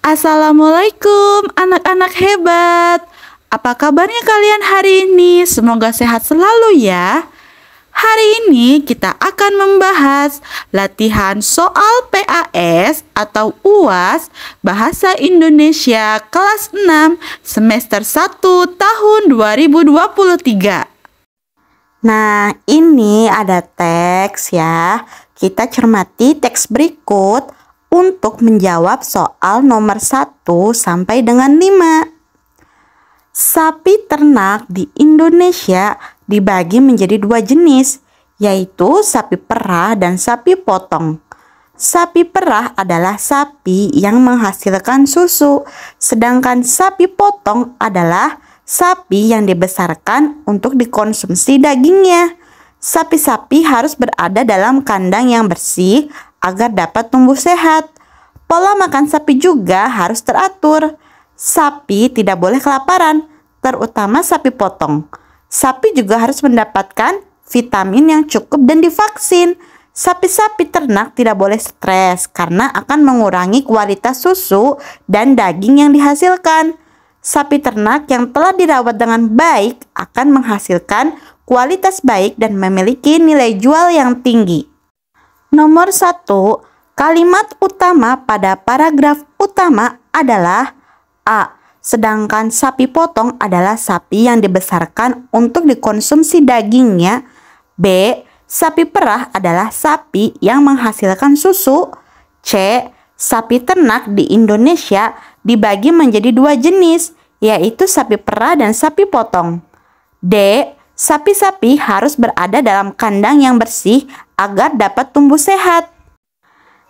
Assalamualaikum anak-anak hebat. Apa kabarnya kalian hari ini? Semoga sehat selalu ya. Hari ini kita akan membahas latihan soal PAS atau UAS Bahasa Indonesia kelas 6 semester 1 tahun 2023. Nah, ini ada teks ya. Kita cermati teks berikut untuk menjawab soal nomor 1 sampai dengan 5. Sapi ternak di Indonesia dibagi menjadi dua jenis, yaitu sapi perah dan sapi potong. Sapi perah adalah sapi yang menghasilkan susu, sedangkan sapi potong adalah sapi yang dibesarkan untuk dikonsumsi dagingnya. Sapi-sapi harus berada dalam kandang yang bersih agar dapat tumbuh sehat. Pola makan sapi juga harus teratur. Sapi tidak boleh kelaparan, terutama sapi potong. Sapi juga harus mendapatkan vitamin yang cukup dan divaksin. Sapi-sapi ternak tidak boleh stres karena akan mengurangi kualitas susu dan daging yang dihasilkan. Sapi ternak yang telah dirawat dengan baik akan menghasilkan kualitas baik dan memiliki nilai jual yang tinggi. Nomor 1, kalimat utama pada paragraf utama adalah A. Sedangkan sapi potong adalah sapi yang dibesarkan untuk dikonsumsi dagingnya. B. Sapi perah adalah sapi yang menghasilkan susu. C. Sapi ternak di Indonesia dibagi menjadi dua jenis, yaitu sapi perah dan sapi potong. D. Sapi-sapi harus berada dalam kandang yang bersih agar dapat tumbuh sehat.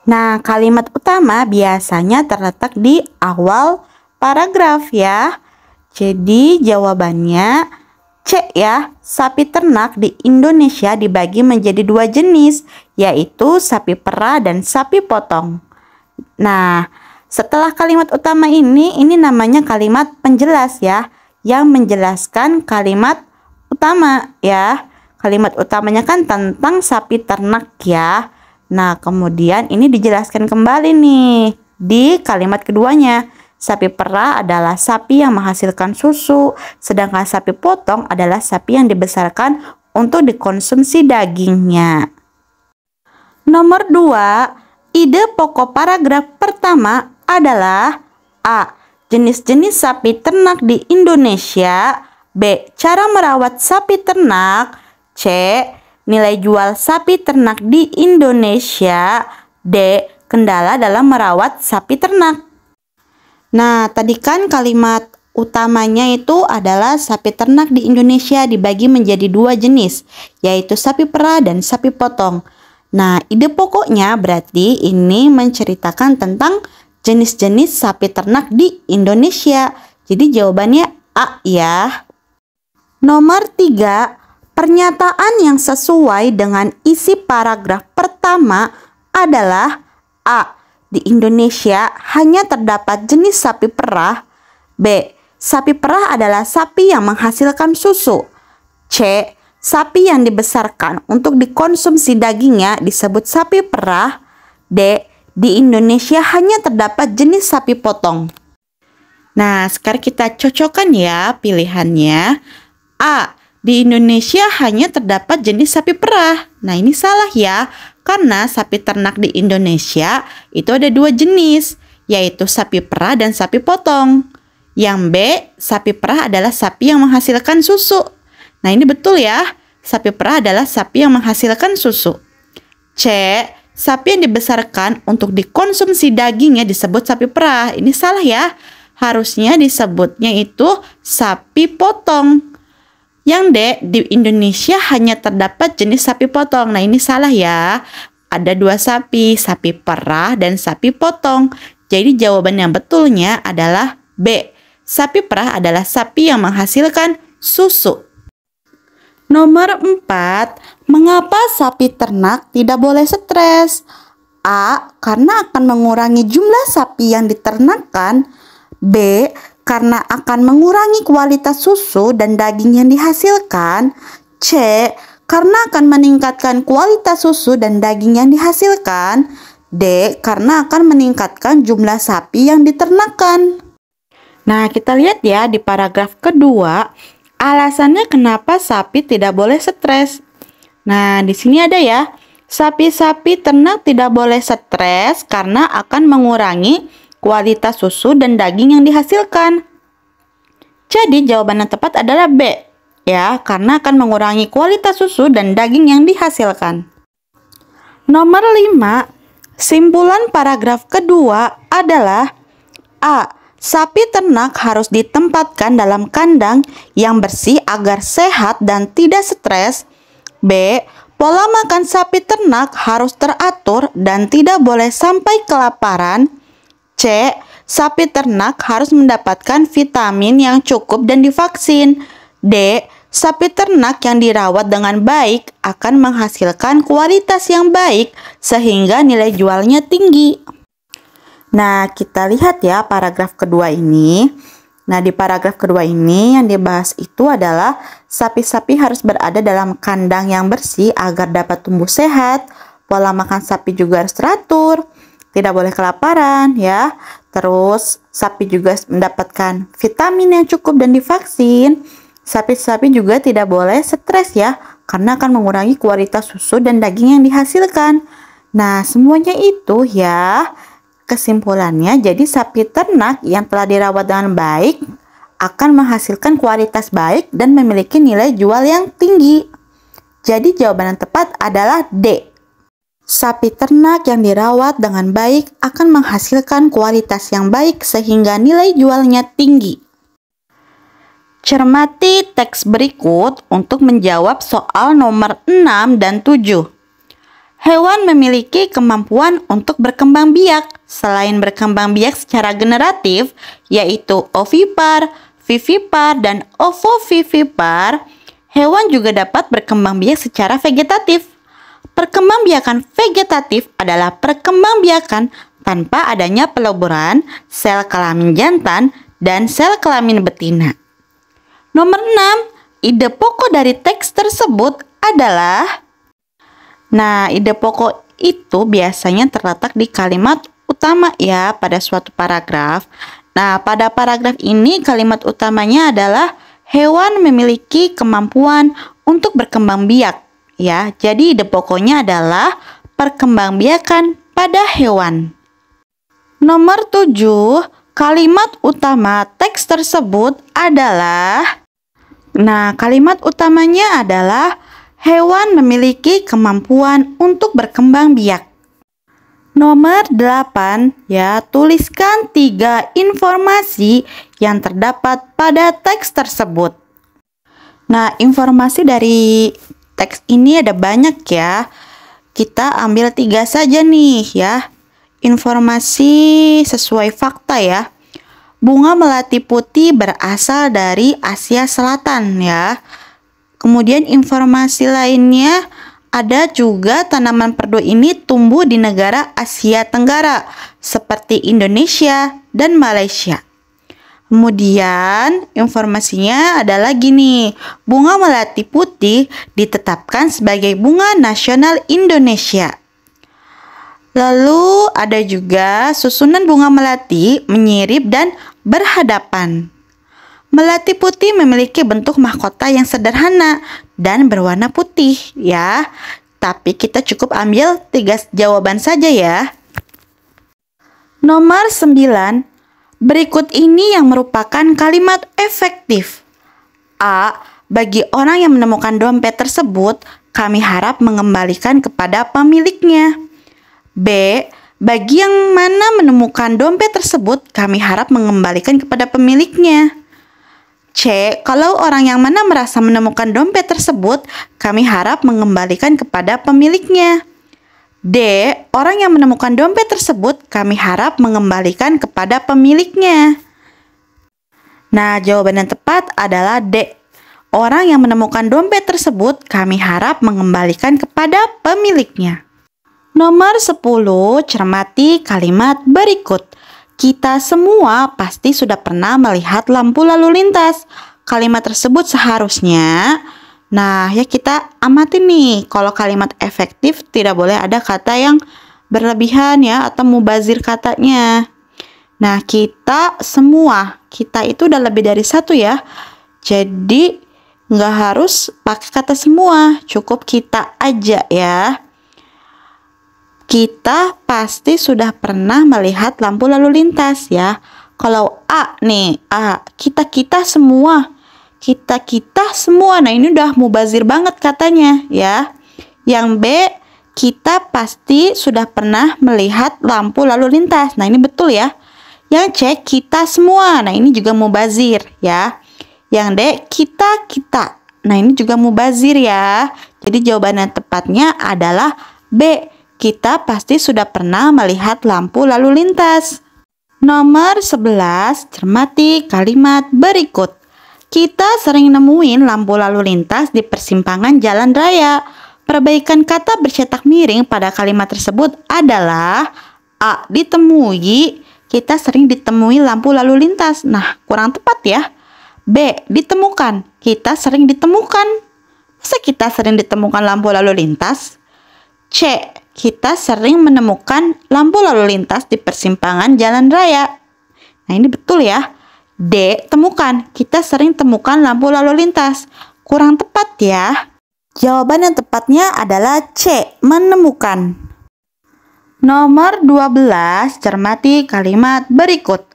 Nah, kalimat utama biasanya terletak di awal paragraf ya. Jadi jawabannya C ya. Sapi ternak di Indonesia dibagi menjadi dua jenis, yaitu sapi perah dan sapi potong. Nah, setelah kalimat utama ini namanya kalimat penjelas ya, yang menjelaskan kalimat utama ya. Kalimat utamanya kan tentang sapi ternak ya. Nah, kemudian ini dijelaskan kembali nih di kalimat keduanya. Sapi perah adalah sapi yang menghasilkan susu, sedangkan sapi potong adalah sapi yang dibesarkan untuk dikonsumsi dagingnya. Nomor 2, ide pokok paragraf pertama adalah A. Jenis-jenis sapi ternak di Indonesia. B. Cara merawat sapi ternak. C. Nilai jual sapi ternak di Indonesia. D. Kendala dalam merawat sapi ternak. Nah, tadi kan kalimat utamanya itu adalah sapi ternak di Indonesia dibagi menjadi dua jenis, yaitu sapi perah dan sapi potong. Nah, ide pokoknya berarti ini menceritakan tentang jenis-jenis sapi ternak di Indonesia. Jadi jawabannya A ya. Nomor 3, pernyataan yang sesuai dengan isi paragraf pertama adalah A. Di Indonesia hanya terdapat jenis sapi perah. B. Sapi perah adalah sapi yang menghasilkan susu. C. Sapi yang dibesarkan untuk dikonsumsi dagingnya disebut sapi perah. D. Di Indonesia hanya terdapat jenis sapi potong. Nah, sekarang kita cocokkan ya pilihannya. A. Di Indonesia hanya terdapat jenis sapi perah. Nah, ini salah ya. Karena sapi ternak di Indonesia itu ada dua jenis, yaitu sapi perah dan sapi potong. Yang B, sapi perah adalah sapi yang menghasilkan susu. Nah, ini betul ya. Sapi perah adalah sapi yang menghasilkan susu. C, sapi yang dibesarkan untuk dikonsumsi dagingnya disebut sapi perah. Ini salah ya. Harusnya disebutnya itu sapi potong. Yang D, di Indonesia hanya terdapat jenis sapi potong. Nah, ini salah ya. Ada dua sapi, sapi perah dan sapi potong. Jadi jawaban yang betulnya adalah B. Sapi perah adalah sapi yang menghasilkan susu. Nomor 4, mengapa sapi ternak tidak boleh stres? A. Karena akan mengurangi jumlah sapi yang diternakkan. B. Karena akan mengurangi kualitas susu dan daging yang dihasilkan. C. Karena akan meningkatkan kualitas susu dan daging yang dihasilkan. D. Karena akan meningkatkan jumlah sapi yang diternakan. Nah, kita lihat ya di paragraf kedua, alasannya kenapa sapi tidak boleh stres. Nah, di sini ada ya, sapi-sapi ternak tidak boleh stres karena akan mengurangi kualitas susu dan daging yang dihasilkan. Jadi, jawaban yang tepat adalah B, ya, karena akan mengurangi kualitas susu dan daging yang dihasilkan. Nomor 5, simpulan paragraf kedua adalah A. Sapi ternak harus ditempatkan dalam kandang yang bersih agar sehat dan tidak stres. B. Pola makan sapi ternak harus teratur dan tidak boleh sampai kelaparan. C. Sapi ternak harus mendapatkan vitamin yang cukup dan divaksin. D. Sapi ternak yang dirawat dengan baik akan menghasilkan kualitas yang baik sehingga nilai jualnya tinggi. Nah, kita lihat ya paragraf kedua ini. Nah, di paragraf kedua ini yang dibahas itu adalah sapi-sapi harus berada dalam kandang yang bersih agar dapat tumbuh sehat. Pola makan sapi juga harus teratur, tidak boleh kelaparan ya. Terus, sapi juga mendapatkan vitamin yang cukup dan divaksin. Sapi-sapi juga tidak boleh stres ya, karena akan mengurangi kualitas susu dan daging yang dihasilkan. Nah, semuanya itu ya. Kesimpulannya, jadi sapi ternak yang telah dirawat dengan baik akan menghasilkan kualitas baik dan memiliki nilai jual yang tinggi. Jadi jawaban yang tepat adalah D. Sapi ternak yang dirawat dengan baik akan menghasilkan kualitas yang baik sehingga nilai jualnya tinggi. Cermati teks berikut untuk menjawab soal nomor 6 dan 7. Hewan memiliki kemampuan untuk berkembang biak. Selain berkembang biak secara generatif, yaitu ovipar, vivipar, dan ovovivipar, hewan juga dapat berkembang biak secara vegetatif. Perkembangbiakan vegetatif adalah perkembangbiakan tanpa adanya peleburan sel kelamin jantan dan sel kelamin betina. Nomor 6, ide pokok dari teks tersebut adalah... Nah, ide pokok itu biasanya terletak di kalimat utama ya pada suatu paragraf. Nah, pada paragraf ini kalimat utamanya adalah hewan memiliki kemampuan untuk berkembang biak ya. Jadi ide pokoknya adalah perkembangbiakan pada hewan. Nomor 7, kalimat utama teks tersebut adalah... Nah, kalimat utamanya adalah hewan memiliki kemampuan untuk berkembang biak. Nomor 8, ya, tuliskan 3 informasi yang terdapat pada teks tersebut. Nah, informasi dari teks ini ada banyak ya. Kita ambil 3 saja nih ya. Informasi sesuai fakta ya. Bunga melati putih berasal dari Asia Selatan ya. Kemudian informasi lainnya ada juga tanaman perdu ini tumbuh di negara Asia Tenggara seperti Indonesia dan Malaysia. Kemudian informasinya ada lagi nih, bunga melati putih ditetapkan sebagai bunga nasional Indonesia. Lalu ada juga susunan bunga melati menyirip dan berhadapan. Melati putih memiliki bentuk mahkota yang sederhana dan berwarna putih ya. Tapi kita cukup ambil 3 jawaban saja ya. Nomor 9, berikut ini yang merupakan kalimat efektif. A. Bagi orang yang menemukan dompet tersebut, kami harap mengembalikan kepada pemiliknya. B. Bagi yang mana menemukan dompet tersebut, kami harap mengembalikan kepada pemiliknya. C. Kalau orang yang mana merasa menemukan dompet tersebut, kami harap mengembalikan kepada pemiliknya. D. Orang yang menemukan dompet tersebut, kami harap mengembalikan kepada pemiliknya. Nah, jawaban yang tepat adalah D. Orang yang menemukan dompet tersebut, kami harap mengembalikan kepada pemiliknya. Nomor 10, cermati kalimat berikut. Kita semua pasti sudah pernah melihat lampu lalu lintas. Kalimat tersebut seharusnya, nah ya kita amati nih, kalau kalimat efektif tidak boleh ada kata yang berlebihan ya atau mubazir katanya. Nah, kita itu udah lebih dari satu ya. Jadi nggak harus pakai kata semua, cukup kita aja ya. Kita pasti sudah pernah melihat lampu lalu lintas ya. Kalau A nih, kita semua. Nah, ini udah mubazir banget katanya ya. Yang B, kita pasti sudah pernah melihat lampu lalu lintas. Nah, ini betul ya. Yang C, kita semua. Nah, ini juga mubazir ya. Yang D, kita. Nah, ini juga mubazir ya. Jadi jawaban yang tepatnya adalah B. Kita pasti sudah pernah melihat lampu lalu lintas. Nomor 11, cermati kalimat berikut. Kita sering nemuin lampu lalu lintas di persimpangan jalan raya. Perbaikan kata bercetak miring pada kalimat tersebut adalah A. Ditemui. Kita sering ditemui lampu lalu lintas. Nah, kurang tepat ya. B. Ditemukan. Kita sering ditemukan. Masa kita sering ditemukan lampu lalu lintas? C. Kita sering menemukan lampu lalu lintas di persimpangan jalan raya. Nah, ini betul ya. D. Temukan. Kita sering temukan lampu lalu lintas. Kurang tepat ya. Jawaban yang tepatnya adalah C. Menemukan. Nomor 12, cermati kalimat berikut.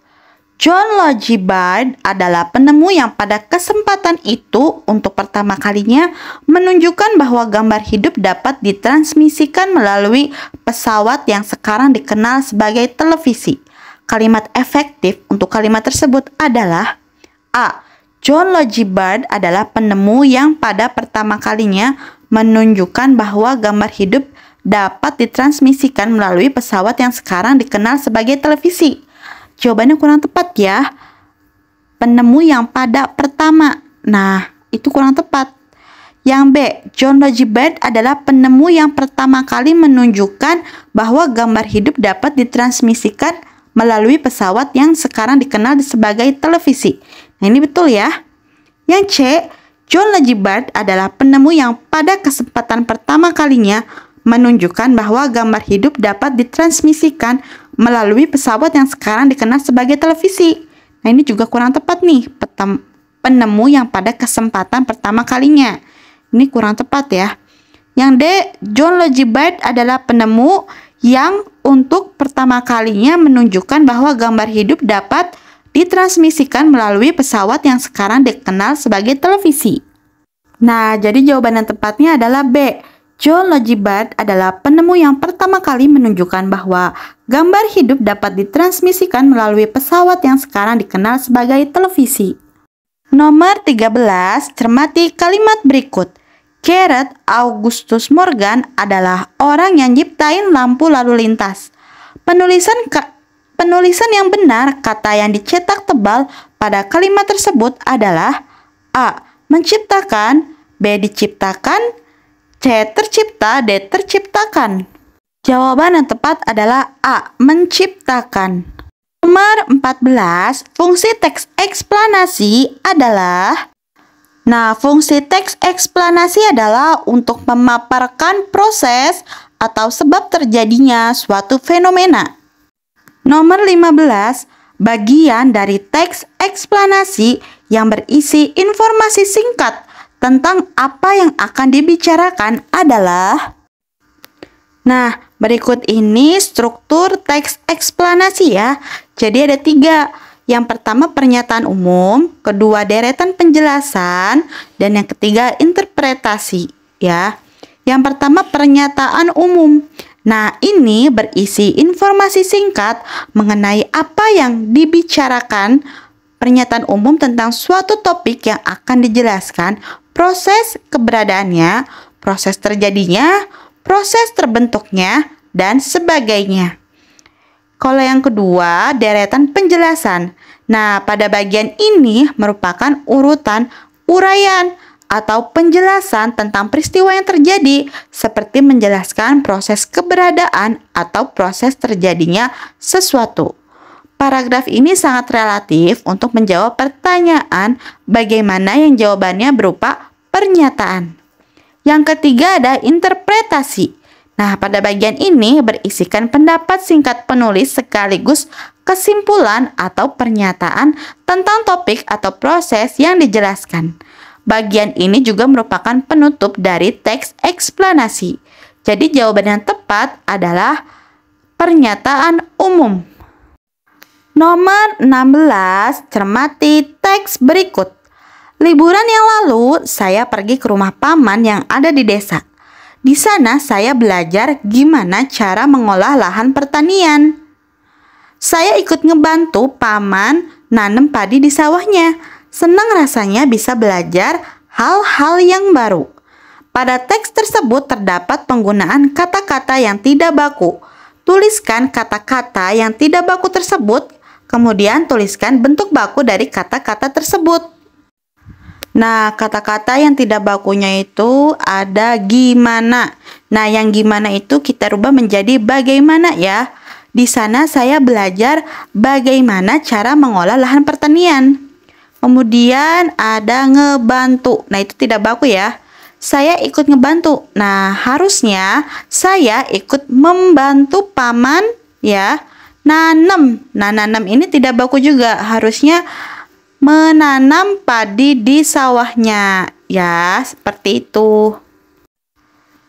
John Logie Baird adalah penemu yang pada kesempatan itu untuk pertama kalinya menunjukkan bahwa gambar hidup dapat ditransmisikan melalui pesawat yang sekarang dikenal sebagai televisi. Kalimat efektif untuk kalimat tersebut adalah A. John Logie Baird adalah penemu yang pada pertama kalinya menunjukkan bahwa gambar hidup dapat ditransmisikan melalui pesawat yang sekarang dikenal sebagai televisi. Jawabannya kurang tepat ya. Penemu yang pada pertama. Nah, itu kurang tepat. Yang B, John Logie Baird adalah penemu yang pertama kali menunjukkan bahwa gambar hidup dapat ditransmisikan melalui pesawat yang sekarang dikenal sebagai televisi. Nah, ini betul ya. Yang C, John Logie Baird adalah penemu yang pada kesempatan pertama kalinya menunjukkan bahwa gambar hidup dapat ditransmisikan melalui pesawat yang sekarang dikenal sebagai televisi. Nah, ini juga kurang tepat nih. Penemu yang pada kesempatan pertama kalinya. Ini kurang tepat ya. Yang D, John Logie Baird adalah penemu yang untuk pertama kalinya menunjukkan bahwa gambar hidup dapat ditransmisikan melalui pesawat yang sekarang dikenal sebagai televisi. Nah, jadi jawaban yang tepatnya adalah B. John Logie Baird adalah penemu yang pertama kali menunjukkan bahwa gambar hidup dapat ditransmisikan melalui pesawat yang sekarang dikenal sebagai televisi. Nomor 13, cermati kalimat berikut. Gareth Augustus Morgan adalah orang yang nyiptain lampu lalu lintas. Penulisan yang benar kata yang dicetak tebal pada kalimat tersebut adalah A. Menciptakan, B. Diciptakan, C. Tercipta, D. Terciptakan. Jawaban yang tepat adalah A. Menciptakan. Nomor 14, fungsi teks eksplanasi adalah fungsi teks eksplanasi adalah untuk memaparkan proses atau sebab terjadinya suatu fenomena. Nomor 15, bagian dari teks eksplanasi yang berisi informasi singkat tentang apa yang akan dibicarakan adalah berikut ini struktur teks eksplanasi ya. Jadi ada 3. Yang pertama pernyataan umum, kedua deretan penjelasan, dan yang ketiga interpretasi ya. Yang pertama pernyataan umum. Nah, ini berisi informasi singkat mengenai apa yang dibicarakan. Pernyataan umum tentang suatu topik yang akan dijelaskan, proses keberadaannya, proses terjadinya, proses terbentuknya, dan sebagainya. Kalau yang kedua, deretan penjelasan. Nah, pada bagian ini merupakan urutan uraian atau penjelasan tentang peristiwa yang terjadi, seperti menjelaskan proses keberadaan atau proses terjadinya sesuatu. Paragraf ini sangat relatif untuk menjawab pertanyaan bagaimana yang jawabannya berupa pernyataan. Yang ketiga ada interpretasi. Nah, pada bagian ini berisikan pendapat singkat penulis sekaligus kesimpulan atau pernyataan tentang topik atau proses yang dijelaskan. Bagian ini juga merupakan penutup dari teks eksplanasi. Jadi jawaban yang tepat adalah pernyataan umum. Nomor 16, cermati teks berikut. Liburan yang lalu, saya pergi ke rumah paman yang ada di desa. Di sana saya belajar gimana cara mengolah lahan pertanian. Saya ikut ngebantu paman nanam padi di sawahnya. Senang rasanya bisa belajar hal-hal yang baru. Pada teks tersebut terdapat penggunaan kata-kata yang tidak baku. Tuliskan kata-kata yang tidak baku tersebut, kemudian tuliskan bentuk baku dari kata-kata tersebut. Nah, kata-kata yang tidak bakunya itu ada gimana. Nah, yang gimana itu kita rubah menjadi bagaimana ya. Di sana saya belajar bagaimana cara mengolah lahan pertanian. Kemudian ada ngebantu. Nah, itu tidak baku ya. Saya ikut ngebantu. Nah, harusnya saya ikut membantu paman ya. Nanam. Nah, nanam ini tidak baku juga. Harusnya menanam padi di sawahnya. Ya, seperti itu.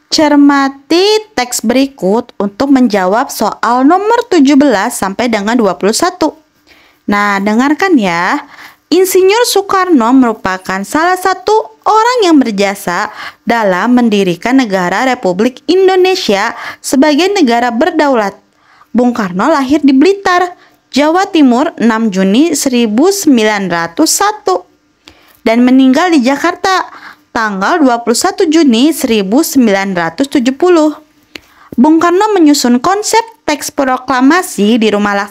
Cermati teks berikut untuk menjawab soal nomor 17 sampai dengan 21. Nah, dengarkan ya. Insinyur Soekarno merupakan salah satu orang yang berjasa dalam mendirikan negara Republik Indonesia sebagai negara berdaulat. Bung Karno lahir di Blitar, Jawa Timur 6 Juni 1901 dan meninggal di Jakarta tanggal 21 Juni 1970. Bung Karno menyusun konsep teks proklamasi di Rumah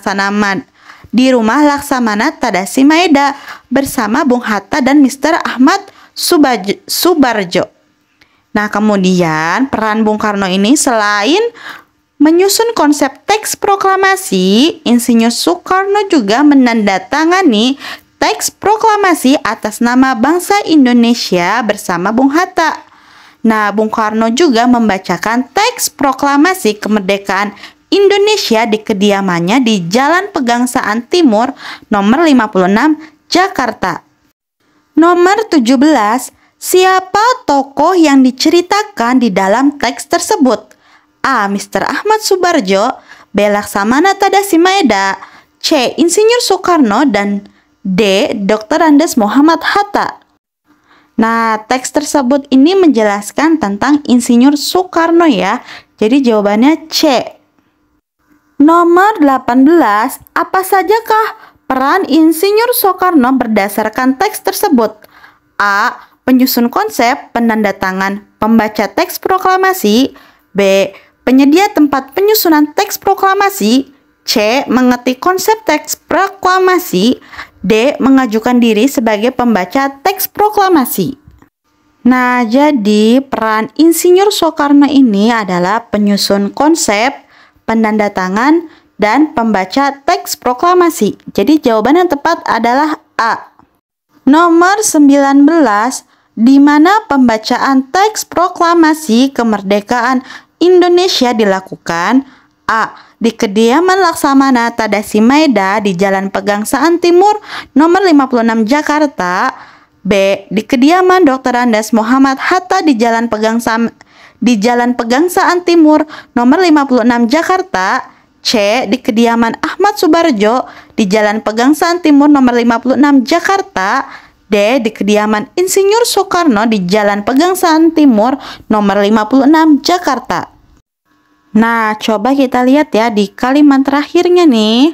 Laksamana Tadasi Maeda bersama Bung Hatta dan Mr. Ahmad Subarjo. Nah, kemudian peran Bung Karno ini selain menyusun konsep teks proklamasi, Insinyur Soekarno juga menandatangani teks proklamasi atas nama bangsa Indonesia bersama Bung Hatta. Nah, Bung Karno juga membacakan teks proklamasi kemerdekaan Indonesia di kediamannya di Jalan Pegangsaan Timur nomor 56, Jakarta. Nomor 17, siapa tokoh yang diceritakan di dalam teks tersebut? A. Mr. Ahmad Subarjo, B. Laksamana Tadasi Maeda, C. Insinyur Soekarno, dan D. Dr. Andes Muhammad Hatta. Nah, teks tersebut ini menjelaskan tentang Insinyur Soekarno ya. Jadi jawabannya C. Nomor 18, apa sajakah peran Insinyur Soekarno berdasarkan teks tersebut? A. Penyusun konsep, penandatangan, pembaca teks proklamasi. B. Penyedia tempat penyusunan teks proklamasi. C. Mengetik konsep teks proklamasi. D. Mengajukan diri sebagai pembaca teks proklamasi. Nah, jadi peran Insinyur Soekarno ini adalah penyusun konsep, penandatangan, dan pembaca teks proklamasi. Jadi jawaban yang tepat adalah A. Nomor 19, di mana pembacaan teks proklamasi kemerdekaan Indonesia dilakukan? A. Di kediaman Laksamana Tadasi Maeda di Jalan Pegangsaan Timur nomor 56 Jakarta. B. Di kediaman Dr. Andes Muhammad Hatta di Jalan Pegangsaan Timur nomor 56 Jakarta. C. Di kediaman Ahmad Subarjo di Jalan Pegangsaan Timur nomor 56 Jakarta. D. Di kediaman Insinyur Soekarno di Jalan Pegangsaan Timur nomor 56 Jakarta. Nah, coba kita lihat ya di kalimat terakhirnya nih.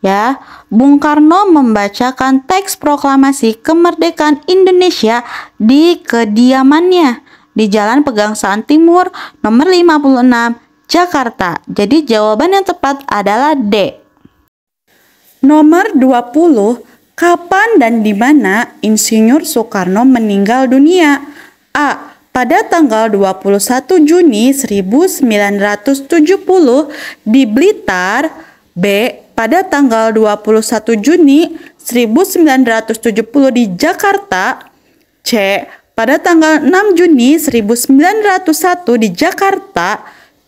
Ya, Bung Karno membacakan teks proklamasi kemerdekaan Indonesia di kediamannya di Jalan Pegangsaan Timur nomor 56 Jakarta. Jadi jawaban yang tepat adalah D. Nomor 20, kapan dan di mana Insinyur Soekarno meninggal dunia? A. Pada tanggal 21 Juni 1970 di Blitar. B. Pada tanggal 21 Juni 1970 di Jakarta. C. Pada tanggal 6 Juni 1901 di Jakarta.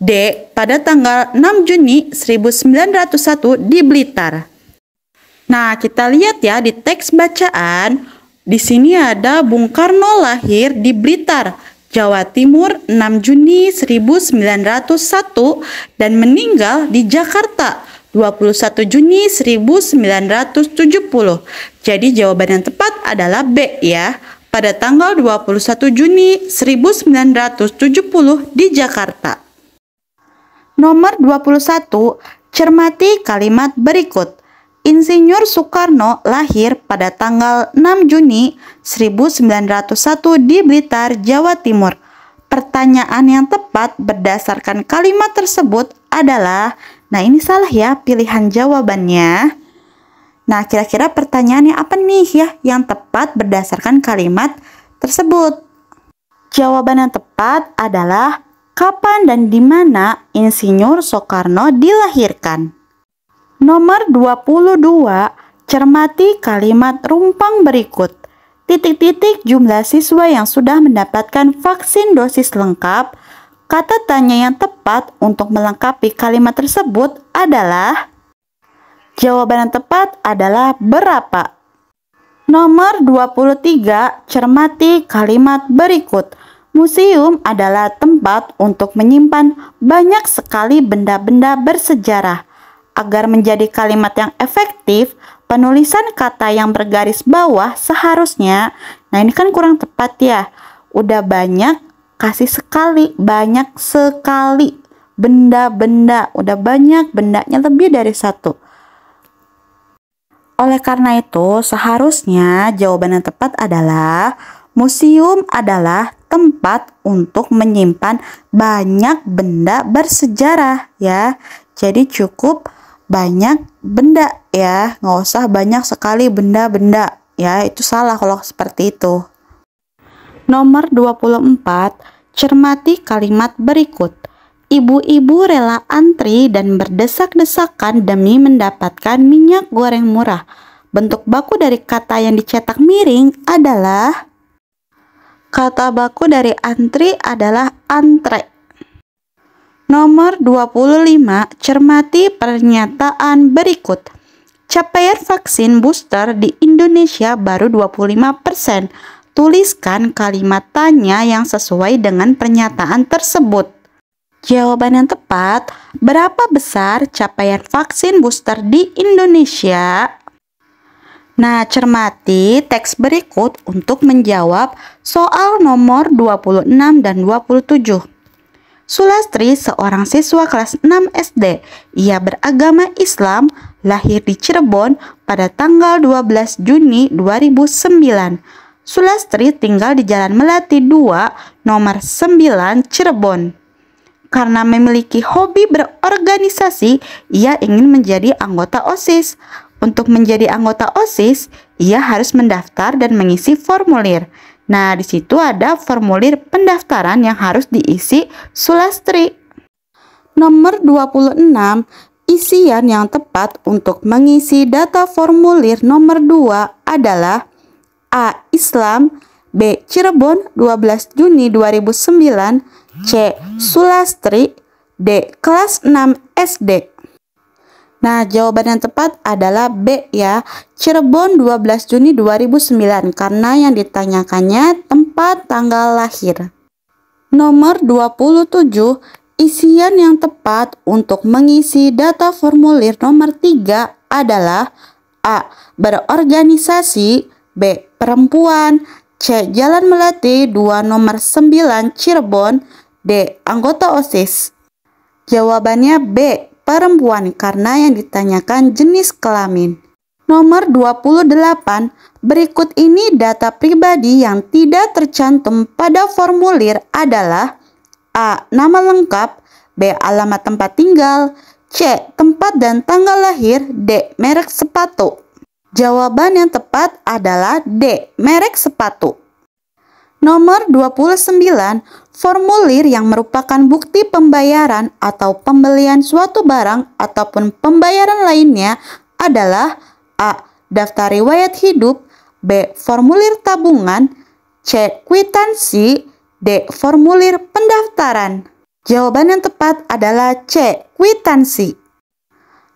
D. Pada tanggal 6 Juni 1901 di Blitar. Nah, kita lihat ya di teks bacaan. Di sini ada Bung Karno lahir di Blitar, Jawa Timur 6 Juni 1901 dan meninggal di Jakarta 21 Juni 1970. Jadi jawaban yang tepat adalah B ya. Pada tanggal 21 Juni 1970 di Jakarta. Nomor 21, cermati kalimat berikut. Insinyur Soekarno lahir pada tanggal 6 Juni 1901 di Blitar, Jawa Timur. Pertanyaan yang tepat berdasarkan kalimat tersebut adalah, nah ini salah ya pilihan jawabannya. Nah, kira-kira pertanyaannya apa nih ya yang tepat berdasarkan kalimat tersebut? Jawaban yang tepat adalah kapan dan di mana Insinyur Soekarno dilahirkan. Nomor 22, cermati kalimat rumpang berikut. Titik-titik jumlah siswa yang sudah mendapatkan vaksin dosis lengkap. Kata tanya yang tepat untuk melengkapi kalimat tersebut adalah, jawaban yang tepat adalah berapa? Nomor 23, cermati kalimat berikut. Museum adalah tempat untuk menyimpan banyak sekali benda-benda bersejarah. Agar menjadi kalimat yang efektif, penulisan kata yang bergaris bawah seharusnya, nah ini kan kurang tepat ya. Udah banyak, kasih sekali, banyak sekali. Benda-benda, udah banyak bendanya lebih dari satu. Oleh karena itu, seharusnya jawaban yang tepat adalah museum adalah tempat untuk menyimpan banyak benda bersejarah ya. Jadi cukup banyak benda ya, nggak usah banyak sekali benda-benda ya, itu salah kalau seperti itu. Nomor 24, cermati kalimat berikut. Ibu-ibu rela antri dan berdesak-desakan demi mendapatkan minyak goreng murah. Bentuk baku dari kata yang dicetak miring adalah, kata baku dari antri adalah antre. Nomor 25, cermati pernyataan berikut. Capaian vaksin booster di Indonesia baru 25%. Tuliskan kalimat tanya yang sesuai dengan pernyataan tersebut. Jawaban yang tepat, berapa besar capaian vaksin booster di Indonesia? Nah, cermati teks berikut untuk menjawab soal nomor 26 dan 27. Sulastri, seorang siswa kelas 6 SD. Ia beragama Islam, lahir di Cirebon pada tanggal 12 Juni 2009. Sulastri tinggal di Jalan Melati 2, nomor 9, Cirebon. Karena memiliki hobi berorganisasi, ia ingin menjadi anggota OSIS. Untuk menjadi anggota OSIS, ia harus mendaftar dan mengisi formulir. Nah, di situ ada formulir pendaftaran yang harus diisi Sulastri. Nomor 26, isian yang tepat untuk mengisi data formulir nomor 2 adalah A. Islam, B. Cirebon 12 Juni 2009, C. Sulastri, D. Kelas 6 SD. Nah, jawaban yang tepat adalah B ya, Cirebon 12 Juni 2009 karena yang ditanyakannya tempat tanggal lahir. Nomor 27, isian yang tepat untuk mengisi data formulir nomor 3 adalah A. Berorganisasi, B. Perempuan, C. Jalan Melati 2 nomor 9 Cirebon, D. Anggota OSIS. Jawabannya B. Perempuan karena yang ditanyakan jenis kelamin. Nomor 28, berikut ini data pribadi yang tidak tercantum pada formulir adalah A. Nama lengkap, B. Alamat tempat tinggal, C. Tempat dan tanggal lahir, D. Merek sepatu. Jawaban yang tepat adalah D. Merek sepatu. Nomor 29, formulir yang merupakan bukti pembayaran atau pembelian suatu barang ataupun pembayaran lainnya adalah A. Daftar riwayat hidup, B. Formulir tabungan, C. Kwitansi, D. Formulir pendaftaran. Jawaban yang tepat adalah C, kwitansi.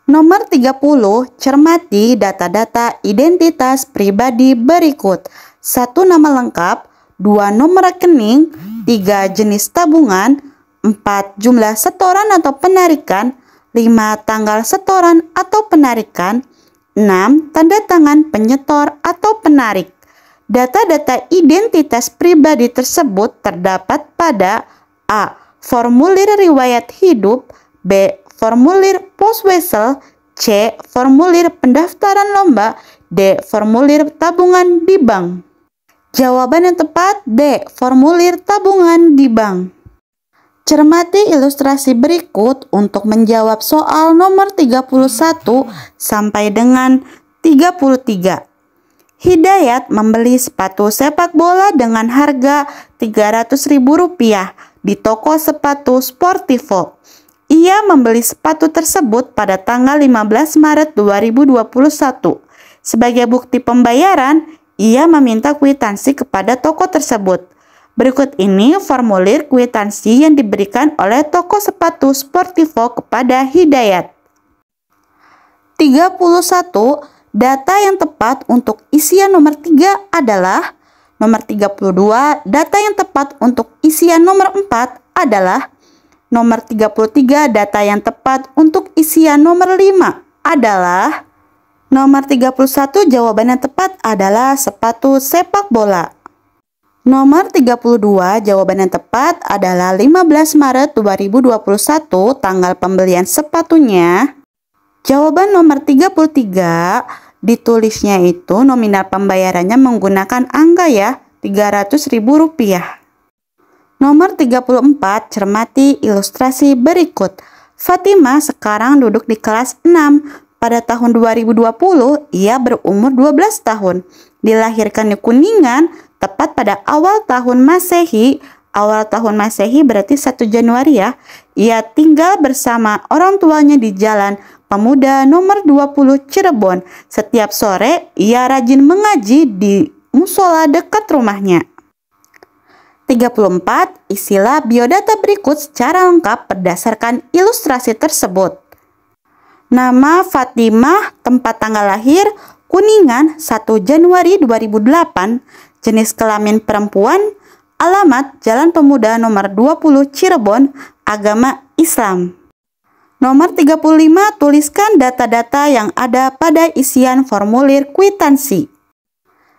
Nomor 30, cermati data-data identitas pribadi berikut. 1 nama lengkap, 2 nomor rekening, 3 jenis tabungan, 4 jumlah setoran atau penarikan, 5 tanggal setoran atau penarikan, 6 tanda tangan penyetor atau penarik. Data-data identitas pribadi tersebut terdapat pada A. Formulir riwayat hidup, B. Formulir pos wesel, C. Formulir pendaftaran lomba, D. Formulir tabungan di bank. Jawaban yang tepat D. Formulir tabungan di bank. Cermati ilustrasi berikut untuk menjawab soal nomor 31 sampai dengan 33. Hidayat membeli sepatu sepak bola dengan harga Rp300.000 di toko sepatu Sportivo. Ia membeli sepatu tersebut pada tanggal 15 Maret 2021. Sebagai bukti pembayaran, ia meminta kwitansi kepada toko tersebut. Berikut ini formulir kwitansi yang diberikan oleh toko sepatu Sportivo kepada Hidayat. 31. Data yang tepat untuk isian nomor 3 adalah nomor 32. Data yang tepat untuk isian nomor 4 adalah nomor 33. Data yang tepat untuk isian nomor 5 adalah nomor 31. Jawaban yang tepat adalah sepatu sepak bola. Nomor 32. Jawaban yang tepat adalah 15 Maret 2021 tanggal pembelian sepatunya. Jawaban nomor 33 ditulisnya itu nominal pembayarannya menggunakan angka ya, Rp300.000. Nomor 34, cermati ilustrasi berikut. Fatimah sekarang duduk di kelas 6. Pada tahun 2020, ia berumur 12 tahun. Dilahirkan di Kuningan, tepat pada awal tahun Masehi. Awal tahun Masehi berarti 1 Januari ya. Ia tinggal bersama orang tuanya di Jalan Pemuda nomor 20 Cirebon. Setiap sore, ia rajin mengaji di musola dekat rumahnya. 34. Isilah biodata berikut secara lengkap berdasarkan ilustrasi tersebut. Nama Fatimah, tempat tanggal lahir, Kuningan 1 Januari 2008, jenis kelamin perempuan, alamat Jalan Pemuda nomor 20 Cirebon, agama Islam. Nomor 35, tuliskan data-data yang ada pada isian formulir kwitansi.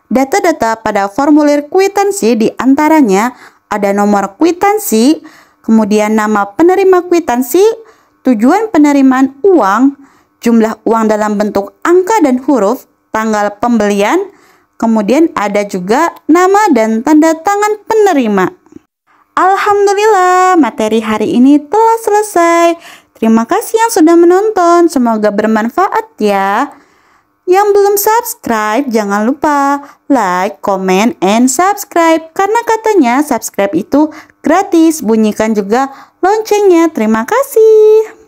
Data-data pada formulir kwitansi diantaranya ada nomor kwitansi, kemudian nama penerima kwitansi, tujuan penerimaan uang, jumlah uang dalam bentuk angka dan huruf, tanggal pembelian, kemudian ada juga nama dan tanda tangan penerima. Alhamdulillah, materi hari ini telah selesai. Terima kasih yang sudah menonton, semoga bermanfaat ya. Yang belum subscribe, jangan lupa like, comment, and subscribe. Karena katanya subscribe itu gratis. Bunyikan juga loncengnya. Terima kasih.